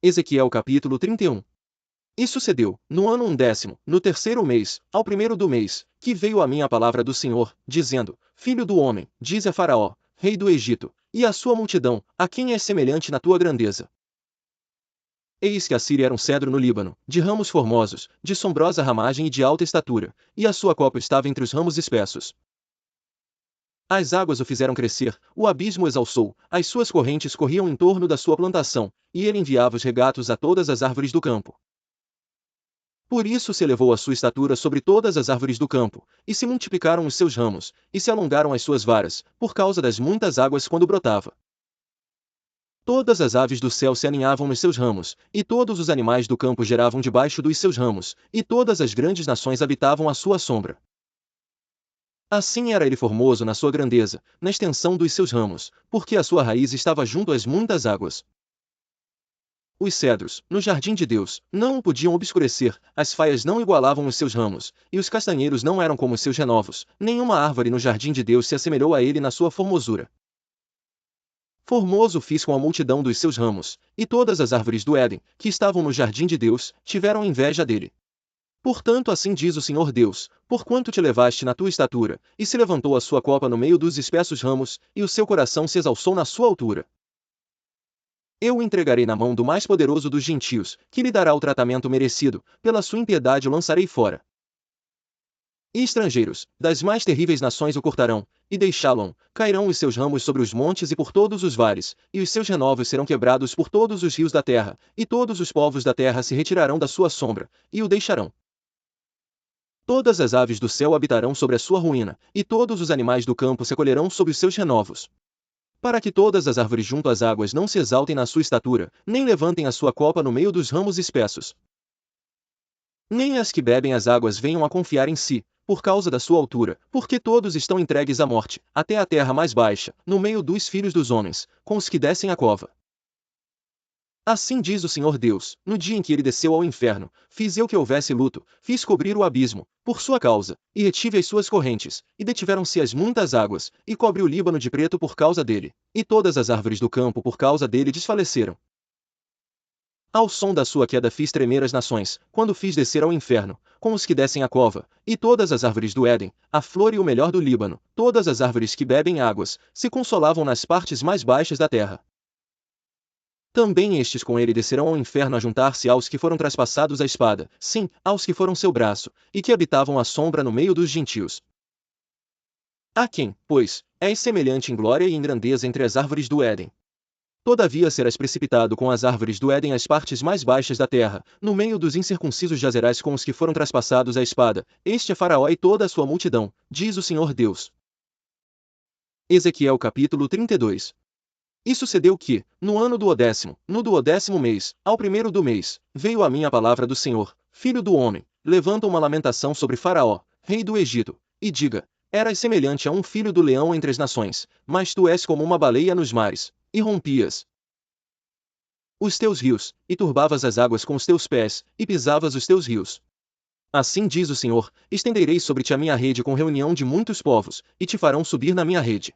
Ezequiel capítulo 31. E sucedeu, no ano 10º, no terceiro mês, ao primeiro do mês, que veio a mim a palavra do Senhor, dizendo: Filho do homem, dize a Faraó, rei do Egito, e à sua multidão, a quem és semelhante na tua grandeza. Eis que a Síria era um cedro no Líbano, de ramos formosos, de sombrosa ramagem e de alta estatura, e a sua copa estava entre os ramos espessos. As águas o fizeram crescer, o abismo o exalçou, as suas correntes corriam em torno da sua plantação, e ele enviava os regatos a todas as árvores do campo. Por isso se elevou a sua estatura sobre todas as árvores do campo, e se multiplicaram os seus ramos, e se alongaram as suas varas, por causa das muitas águas quando brotava. Todas as aves do céu se aninhavam nos seus ramos, e todos os animais do campo geravam debaixo dos seus ramos, e todas as grandes nações habitavam à sua sombra. Assim era ele formoso na sua grandeza, na extensão dos seus ramos, porque a sua raiz estava junto às muitas águas. Os cedros, no jardim de Deus, não o podiam obscurecer, as faias não igualavam os seus ramos, e os castanheiros não eram como os seus renovos, nenhuma árvore no jardim de Deus se assemelhou a ele na sua formosura. Formoso fiz com a multidão dos seus ramos, e todas as árvores do Éden, que estavam no jardim de Deus, tiveram inveja dele. Portanto assim diz o Senhor Deus, porquanto te levaste na tua estatura, e se levantou a sua copa no meio dos espessos ramos, e o seu coração se exalçou na sua altura. Eu o entregarei na mão do mais poderoso dos gentios, que lhe dará o tratamento merecido, pela sua impiedade o lançarei fora. E estrangeiros, das mais terríveis nações o cortarão, e deixá-lo, cairão os seus ramos sobre os montes e por todos os vales, e os seus renovos serão quebrados por todos os rios da terra, e todos os povos da terra se retirarão da sua sombra, e o deixarão. Todas as aves do céu habitarão sobre a sua ruína, e todos os animais do campo se acolherão sob os seus renovos. Para que todas as árvores junto às águas não se exaltem na sua estatura, nem levantem a sua copa no meio dos ramos espessos. Nem as que bebem as águas venham a confiar em si, por causa da sua altura, porque todos estão entregues à morte, até a terra mais baixa, no meio dos filhos dos homens, com os que descem à cova. Assim diz o Senhor Deus, no dia em que ele desceu ao inferno, fiz eu que houvesse luto, fiz cobrir o abismo, por sua causa, e retive as suas correntes, e detiveram-se as muitas águas, e cobre o Líbano de preto por causa dele, e todas as árvores do campo por causa dele desfaleceram. Ao som da sua queda fiz tremer as nações, quando fiz descer ao inferno, com os que descem à cova, e todas as árvores do Éden, a flor e o melhor do Líbano, todas as árvores que bebem águas, se consolavam nas partes mais baixas da terra. Também estes com ele descerão ao inferno a juntar-se aos que foram traspassados à espada, sim, aos que foram seu braço, e que habitavam à sombra no meio dos gentios. A quem, pois, és semelhante em glória e em grandeza entre as árvores do Éden. Todavia serás precipitado com as árvores do Éden às partes mais baixas da terra, no meio dos incircuncisos jazerás com os que foram traspassados à espada, este é Faraó e toda a sua multidão, diz o Senhor Deus. Ezequiel capítulo 32. E sucedeu que, no ano duodécimo, no duodécimo mês, ao primeiro do mês, veio a mim a palavra do Senhor: Filho do homem, levanta uma lamentação sobre Faraó, rei do Egito, e diga: Eras semelhante a um filho do leão entre as nações, mas tu és como uma baleia nos mares, e rompias os teus rios, e turbavas as águas com os teus pés, e pisavas os teus rios. Assim diz o Senhor: estenderei sobre ti a minha rede com reunião de muitos povos, e te farão subir na minha rede.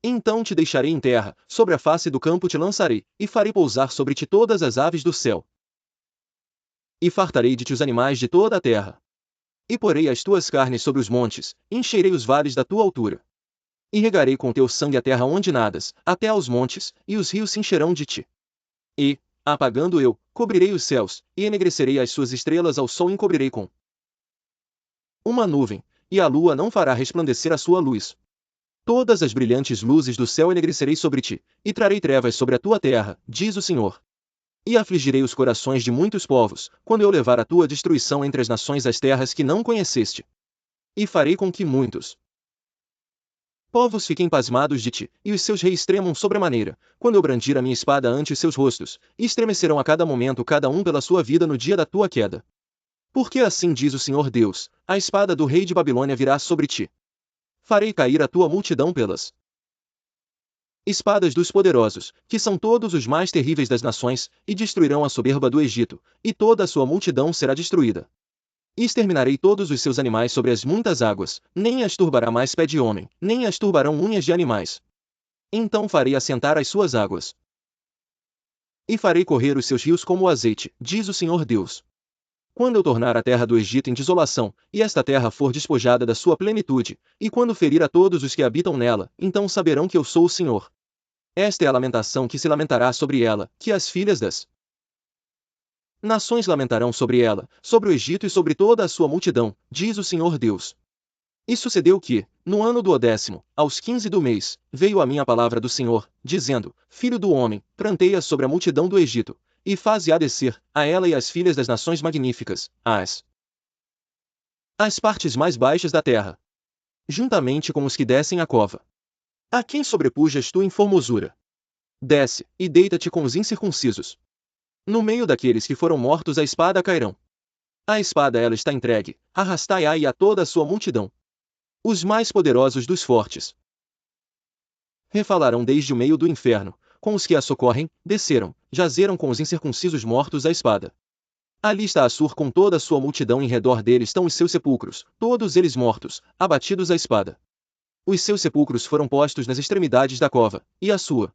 Então te deixarei em terra, sobre a face do campo te lançarei, e farei pousar sobre ti todas as aves do céu. E fartarei de ti os animais de toda a terra. E porei as tuas carnes sobre os montes, e encherei os vales da tua altura. E regarei com teu sangue a terra onde nadas, até aos montes, e os rios se encherão de ti. E, apagando eu, cobrirei os céus, e enegrecerei as suas estrelas ao sol encobrirei com uma nuvem, e a lua não fará resplandecer a sua luz. Todas as brilhantes luzes do céu enegrecerei sobre ti, e trarei trevas sobre a tua terra, diz o Senhor. E afligirei os corações de muitos povos, quando eu levar a tua destruição entre as nações às terras que não conheceste. E farei com que muitos povos fiquem pasmados de ti, e os seus reis tremam sobremaneira, quando eu brandir a minha espada ante os seus rostos, e estremecerão a cada momento cada um pela sua vida no dia da tua queda. Porque assim diz o Senhor Deus: a espada do rei de Babilônia virá sobre ti. Farei cair a tua multidão pelas espadas dos poderosos, que são todos os mais terríveis das nações, e destruirão a soberba do Egito, e toda a sua multidão será destruída. E exterminarei todos os seus animais sobre as muitas águas, nem as turbará mais pé de homem, nem as turbarão unhas de animais. Então farei assentar as suas águas E farei correr os seus rios como o azeite, diz o Senhor Deus. Quando eu tornar a terra do Egito em desolação, e esta terra for despojada da sua plenitude, e quando ferir a todos os que habitam nela, então saberão que eu sou o Senhor. Esta é a lamentação que se lamentará sobre ela, que as filhas das nações lamentarão sobre ela, sobre o Egito e sobre toda a sua multidão, diz o Senhor Deus. E sucedeu que, no ano do 10º, aos 15 do mês, veio a minha palavra do Senhor, dizendo: Filho do homem, pranteia sobre a multidão do Egito, e faze-a descer, a ela e às filhas das nações magníficas, as partes mais baixas da terra, juntamente com os que descem a cova. A quem sobrepujas tu em formosura? Desce, e deita-te com os incircuncisos. No meio daqueles que foram mortos a espada cairão. A espada ela está entregue, arrastai-a e a toda a sua multidão. Os mais poderosos dos fortes refalarão desde o meio do inferno, com os que a socorrem, desceram, jazeram com os incircuncisos mortos à espada. Ali está Assur com toda a sua multidão, em redor dele estão os seus sepulcros, todos eles mortos, abatidos à espada. Os seus sepulcros foram postos nas extremidades da cova, e a sua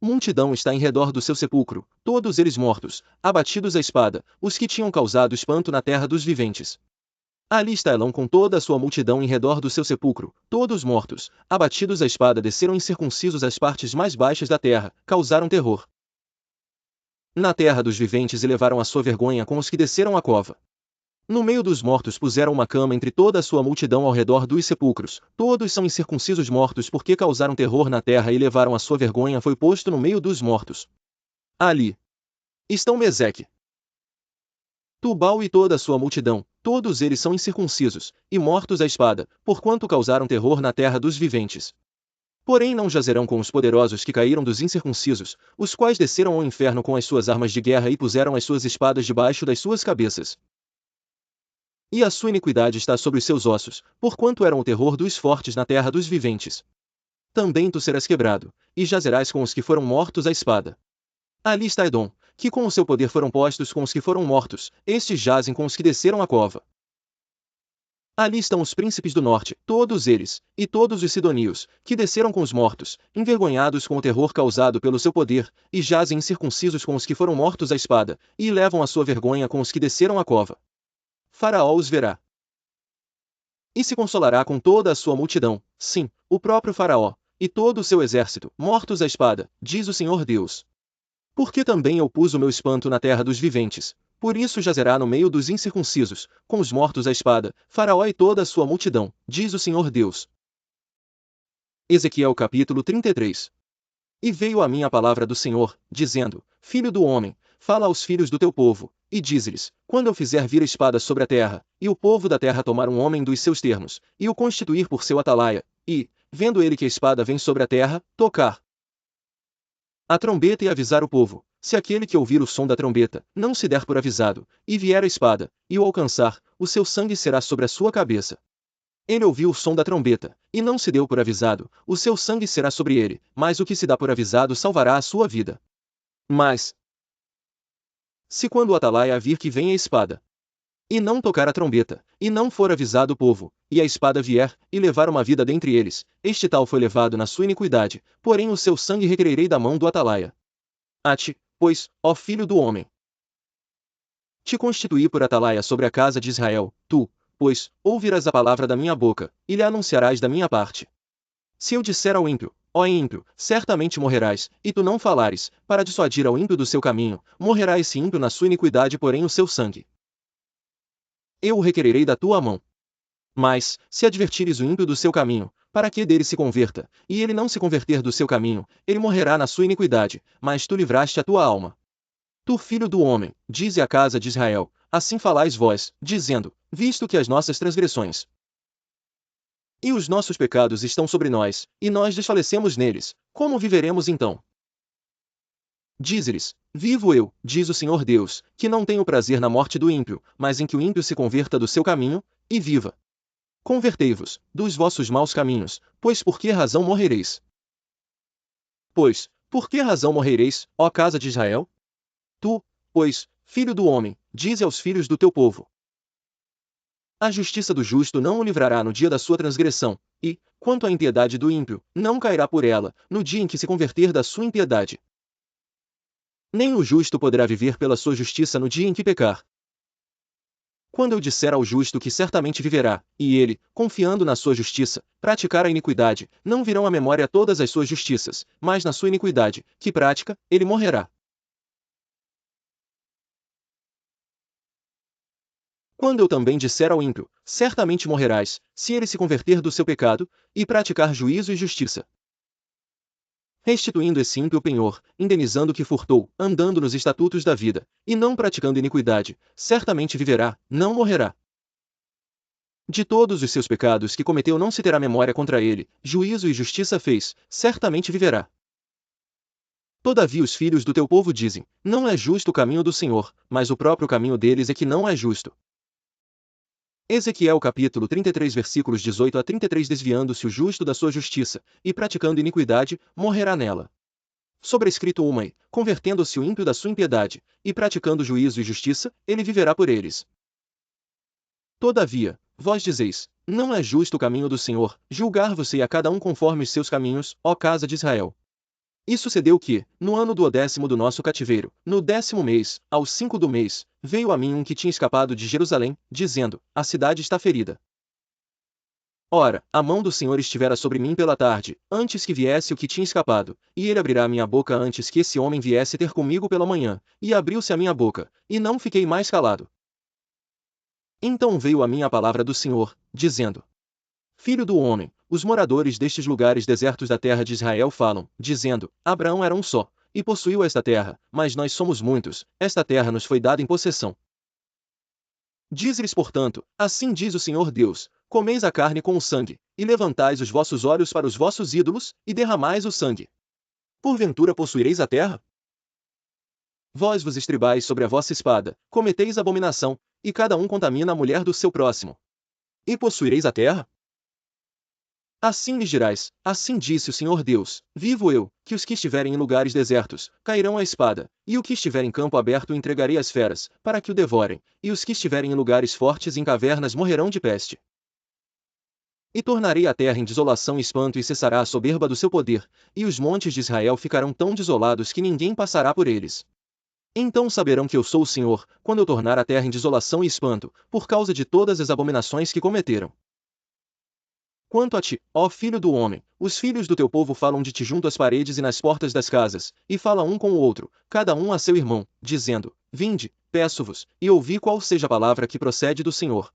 multidão está em redor do seu sepulcro, todos eles mortos, abatidos à espada, os que tinham causado espanto na terra dos viventes. Ali está Elão com toda a sua multidão em redor do seu sepulcro, todos mortos, abatidos à espada, desceram incircuncisos às partes mais baixas da terra, causaram terror na terra dos viventes e levaram a sua vergonha com os que desceram a cova. No meio dos mortos puseram uma cama entre toda a sua multidão ao redor dos sepulcros, todos são incircuncisos mortos porque causaram terror na terra e levaram a sua vergonha foi posto no meio dos mortos. Ali estão Meseque, Tubal e toda a sua multidão, todos eles são incircuncisos, e mortos à espada, porquanto causaram terror na terra dos viventes. Porém não jazerão com os poderosos que caíram dos incircuncisos, os quais desceram ao inferno com as suas armas de guerra e puseram as suas espadas debaixo das suas cabeças. E a sua iniquidade está sobre os seus ossos, porquanto eram o terror dos fortes na terra dos viventes. Também tu serás quebrado, e jazerás com os que foram mortos à espada. Ali está Edom, que com o seu poder foram postos com os que foram mortos, estes jazem com os que desceram a cova. Ali estão os príncipes do norte, todos eles, e todos os sidonios, que desceram com os mortos, envergonhados com o terror causado pelo seu poder, e jazem incircuncisos com os que foram mortos à espada, e levam a sua vergonha com os que desceram a cova. Faraó os verá e se consolará com toda a sua multidão, sim, o próprio Faraó, e todo o seu exército, mortos à espada, diz o Senhor Deus. Porque também eu pus o meu espanto na terra dos viventes, por isso jazerá no meio dos incircuncisos, com os mortos à espada, Faraó e toda a sua multidão, diz o Senhor Deus. Ezequiel capítulo 33. E veio a mim a palavra do Senhor, dizendo: Filho do homem, fala aos filhos do teu povo, e dize-lhes: quando eu fizer vir a espada sobre a terra, e o povo da terra tomar um homem dos seus termos, e o constituir por seu atalaia, e, vendo ele que a espada vem sobre a terra, tocar a trombeta e avisar o povo, se aquele que ouvir o som da trombeta, não se der por avisado, e vier a espada, e o alcançar, o seu sangue será sobre a sua cabeça. Ele ouviu o som da trombeta, e não se deu por avisado, o seu sangue será sobre ele, mas o que se dá por avisado salvará a sua vida. Mas, se quando o atalaia vir que vem a espada, e não tocar a trombeta, e não for avisado o povo, e a espada vier, e levar uma vida dentre eles, este tal foi levado na sua iniquidade, porém o seu sangue requererei da mão do atalaia. A ti, pois, ó filho do homem, te constituí por atalaia sobre a casa de Israel, tu, pois, ouvirás a palavra da minha boca, e lhe anunciarás da minha parte. Se eu disser ao ímpio, ó ímpio, certamente morrerás, e tu não falares, para dissuadir ao ímpio do seu caminho, morrerá esse ímpio na sua iniquidade, porém o seu sangue eu o requererei da tua mão. Mas, se advertires o ímpio do seu caminho, para que dele se converta, e ele não se converter do seu caminho, ele morrerá na sua iniquidade, mas tu livraste a tua alma. Tu filho do homem, dize à casa de Israel, assim falais vós, dizendo, visto que as nossas transgressões e os nossos pecados estão sobre nós, e nós desfalecemos neles, como viveremos então? Dize-lhes: vivo eu, diz o Senhor Deus, que não tenho prazer na morte do ímpio, mas em que o ímpio se converta do seu caminho, e viva. Convertei-vos, dos vossos maus caminhos, pois por que razão morrereis? Pois, por que razão morrereis, ó casa de Israel? Tu, pois, filho do homem, dize aos filhos do teu povo: a justiça do justo não o livrará no dia da sua transgressão, e, quanto à impiedade do ímpio, não cairá por ela, no dia em que se converter da sua impiedade. Nem o justo poderá viver pela sua justiça no dia em que pecar. Quando eu disser ao justo que certamente viverá, e ele, confiando na sua justiça, praticar a iniquidade, não virão à memória todas as suas justiças, mas na sua iniquidade, que prática, ele morrerá. Quando eu também disser ao ímpio, certamente morrerás, se ele se converter do seu pecado, e praticar juízo e justiça, restituindo esse ímpio penhor, indenizando o que furtou, andando nos estatutos da vida, e não praticando iniquidade, certamente viverá, não morrerá. De todos os seus pecados que cometeu não se terá memória contra ele, juízo e justiça fez, certamente viverá. Todavia os filhos do teu povo dizem, não é justo o caminho do Senhor, mas o próprio caminho deles é que não é justo. Ezequiel capítulo 33 versículos 18 a 33. Desviando-se o justo da sua justiça, e praticando iniquidade, morrerá nela. Sobrescrito uma, convertendo-se o ímpio da sua impiedade, e praticando juízo e justiça, ele viverá por eles. Todavia, vós dizeis, não é justo o caminho do Senhor, julgar-vos-ei a cada um conforme os seus caminhos, ó casa de Israel. E sucedeu que, no ano do 10º do nosso cativeiro, no 10º mês, aos 5 do mês, veio a mim um que tinha escapado de Jerusalém, dizendo, a cidade está ferida. Ora, a mão do Senhor estivera sobre mim pela tarde, antes que viesse o que tinha escapado, e ele abrirá a minha boca antes que esse homem viesse ter comigo pela manhã, e abriu-se a minha boca, e não fiquei mais calado. Então veio a mim a palavra do Senhor, dizendo, Filho do homem, os moradores destes lugares desertos da terra de Israel falam, dizendo, Abraão era um só, e possuiu esta terra, mas nós somos muitos, esta terra nos foi dada em possessão. Diz-lhes, portanto, assim diz o Senhor Deus, comeis a carne com o sangue, e levantais os vossos olhos para os vossos ídolos, e derramais o sangue. Porventura possuireis a terra? Vós vos estribais sobre a vossa espada, cometeis abominação, e cada um contamina a mulher do seu próximo. E possuireis a terra? Assim lhes dirás, assim disse o Senhor Deus, vivo eu, que os que estiverem em lugares desertos, cairão à espada, e o que estiver em campo aberto entregarei às feras, para que o devorem, e os que estiverem em lugares fortes e em cavernas morrerão de peste. E tornarei a terra em desolação e espanto e cessará a soberba do seu poder, e os montes de Israel ficarão tão desolados que ninguém passará por eles. Então saberão que eu sou o Senhor, quando eu tornar a terra em desolação e espanto, por causa de todas as abominações que cometeram. Quanto a ti, ó filho do homem, os filhos do teu povo falam de ti junto às paredes e nas portas das casas, e fala um com o outro, cada um a seu irmão, dizendo, Vinde, peço-vos, e ouvi qual seja a palavra que procede do Senhor.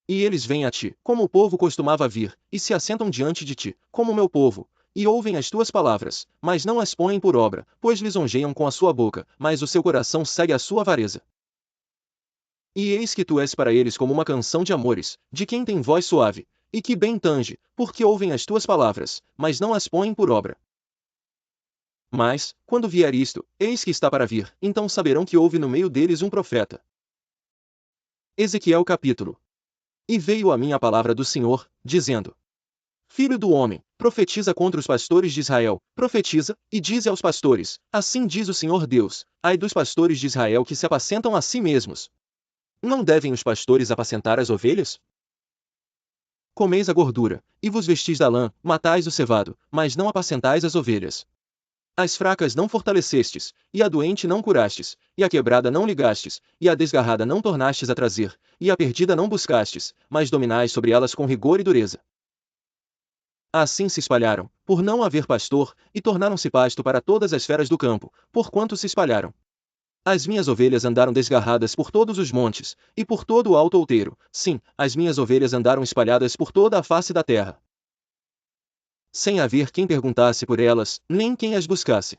E eles vêm a ti, como o povo costumava vir, e se assentam diante de ti, como o meu povo, e ouvem as tuas palavras, mas não as põem por obra, pois lisonjeiam com a sua boca, mas o seu coração segue a sua avareza. E eis que tu és para eles como uma canção de amores, de quem tem voz suave, e que bem tange, porque ouvem as tuas palavras, mas não as põem por obra. Mas, quando vier isto, eis que está para vir, então saberão que houve no meio deles um profeta. Ezequiel capítulo. E veio a mim a palavra do Senhor, dizendo, Filho do homem, profetiza contra os pastores de Israel, profetiza, e dize aos pastores, assim diz o Senhor Deus, ai dos pastores de Israel que se apacentam a si mesmos. Não devem os pastores apacentar as ovelhas? Comeis a gordura, e vos vestis da lã, matais o cevado, mas não apacentais as ovelhas. As fracas não fortalecestes, e a doente não curastes, e a quebrada não ligastes, e a desgarrada não tornastes a trazer, e a perdida não buscastes, mas dominais sobre elas com rigor e dureza. Assim se espalharam, por não haver pastor, e tornaram-se pasto para todas as feras do campo, porquanto se espalharam. As minhas ovelhas andaram desgarradas por todos os montes, e por todo o alto outeiro, sim, as minhas ovelhas andaram espalhadas por toda a face da terra. Sem haver quem perguntasse por elas, nem quem as buscasse.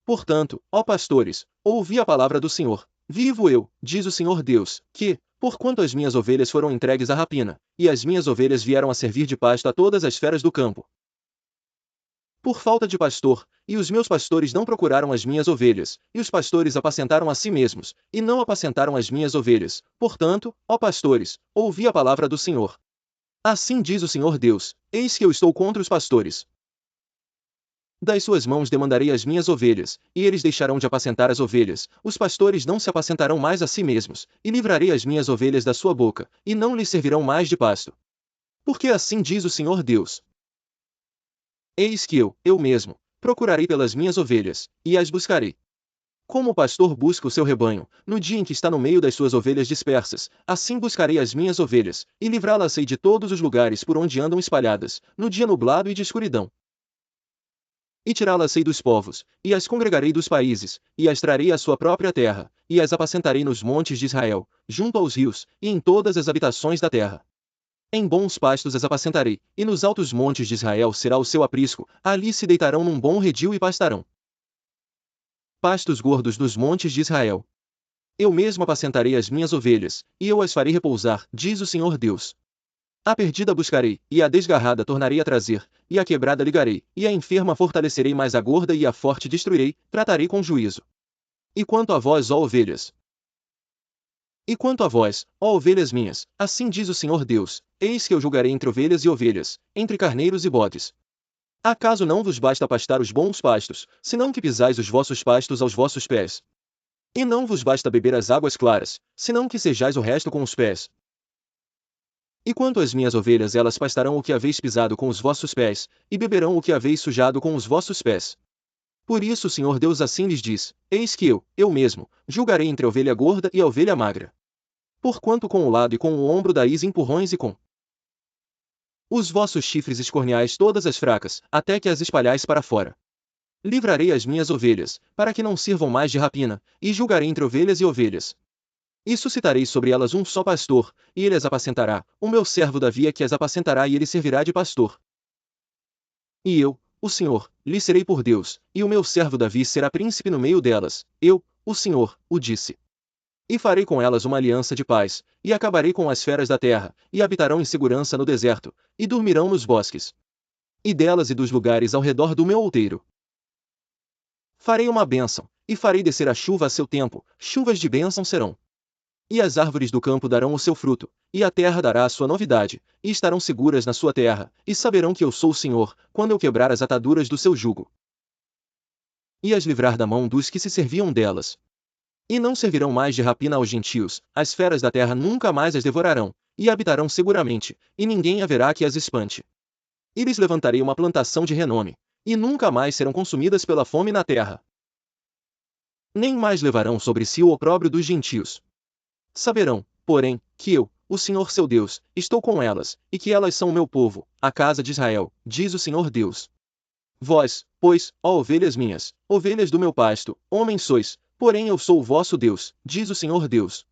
Portanto, ó pastores, ouvi a palavra do Senhor. Vivo eu, diz o Senhor Deus, que, porquanto as minhas ovelhas foram entregues à rapina, e as minhas ovelhas vieram a servir de pasto a todas as feras do campo, por falta de pastor, e os meus pastores não procuraram as minhas ovelhas, e os pastores apacentaram a si mesmos, e não apacentaram as minhas ovelhas. Portanto, ó pastores, ouvi a palavra do Senhor. Assim diz o Senhor Deus, eis que eu estou contra os pastores. Das suas mãos demandarei as minhas ovelhas, e eles deixarão de apacentar as ovelhas, os pastores não se apacentarão mais a si mesmos, e livrarei as minhas ovelhas da sua boca, e não lhes servirão mais de pasto. Porque assim diz o Senhor Deus. Eis que eu mesmo, procurarei pelas minhas ovelhas, e as buscarei. Como o pastor busca o seu rebanho, no dia em que está no meio das suas ovelhas dispersas, assim buscarei as minhas ovelhas, e livrá-las-ei de todos os lugares por onde andam espalhadas, no dia nublado e de escuridão. E tirá-las-ei dos povos, e as congregarei dos países, e as trarei à sua própria terra, e as apacentarei nos montes de Israel, junto aos rios, e em todas as habitações da terra. Em bons pastos as apacentarei, e nos altos montes de Israel será o seu aprisco, ali se deitarão num bom redil e pastarão. Pastos gordos nos montes de Israel. Eu mesmo apacentarei as minhas ovelhas, e eu as farei repousar, diz o Senhor Deus. A perdida buscarei, e a desgarrada tornarei a trazer, e a quebrada ligarei, e a enferma fortalecerei, mas a gorda e a forte destruirei, tratarei com juízo. E quanto a vós, ó ovelhas? E quanto a vós, ó ovelhas minhas, assim diz o Senhor Deus, eis que eu julgarei entre ovelhas e ovelhas, entre carneiros e bodes. Acaso não vos basta pastar os bons pastos, senão que pisais os vossos pastos aos vossos pés? E não vos basta beber as águas claras, senão que sejais o resto com os pés? E quanto às minhas ovelhas, elas pastarão o que haveis pisado com os vossos pés, e beberão o que haveis sujado com os vossos pés. Por isso o Senhor Deus assim lhes diz: eis que eu mesmo, julgarei entre a ovelha gorda e a ovelha magra. Porquanto com o lado e com o ombro dais empurrões e com os vossos chifres escorneais todas as fracas, até que as espalhais para fora. Livrarei as minhas ovelhas, para que não sirvam mais de rapina, e julgarei entre ovelhas e ovelhas. E suscitarei sobre elas um só pastor, e ele as apacentará, o meu servo Davi é que as apacentará e ele servirá de pastor. E eu, o Senhor, lhe serei por Deus, e o meu servo Davi será príncipe no meio delas, eu, o Senhor, o disse. E farei com elas uma aliança de paz, e acabarei com as feras da terra, e habitarão em segurança no deserto, e dormirão nos bosques. E delas e dos lugares ao redor do meu outeiro. Farei uma bênção, e farei descer a chuva a seu tempo, chuvas de bênção serão. E as árvores do campo darão o seu fruto, e a terra dará a sua novidade, e estarão seguras na sua terra, e saberão que eu sou o Senhor, quando eu quebrar as ataduras do seu jugo. E as livrar da mão dos que se serviam delas. E não servirão mais de rapina aos gentios, as feras da terra nunca mais as devorarão, e habitarão seguramente, e ninguém haverá que as espante. E lhes levantarei uma plantação de renome, e nunca mais serão consumidas pela fome na terra. Nem mais levarão sobre si o opróbrio dos gentios. Saberão, porém, que eu, o Senhor seu Deus, estou com elas, e que elas são o meu povo, a casa de Israel, diz o Senhor Deus. Vós, pois, ó ovelhas minhas, ovelhas do meu pasto, homens sois, porém eu sou o vosso Deus, diz o Senhor Deus.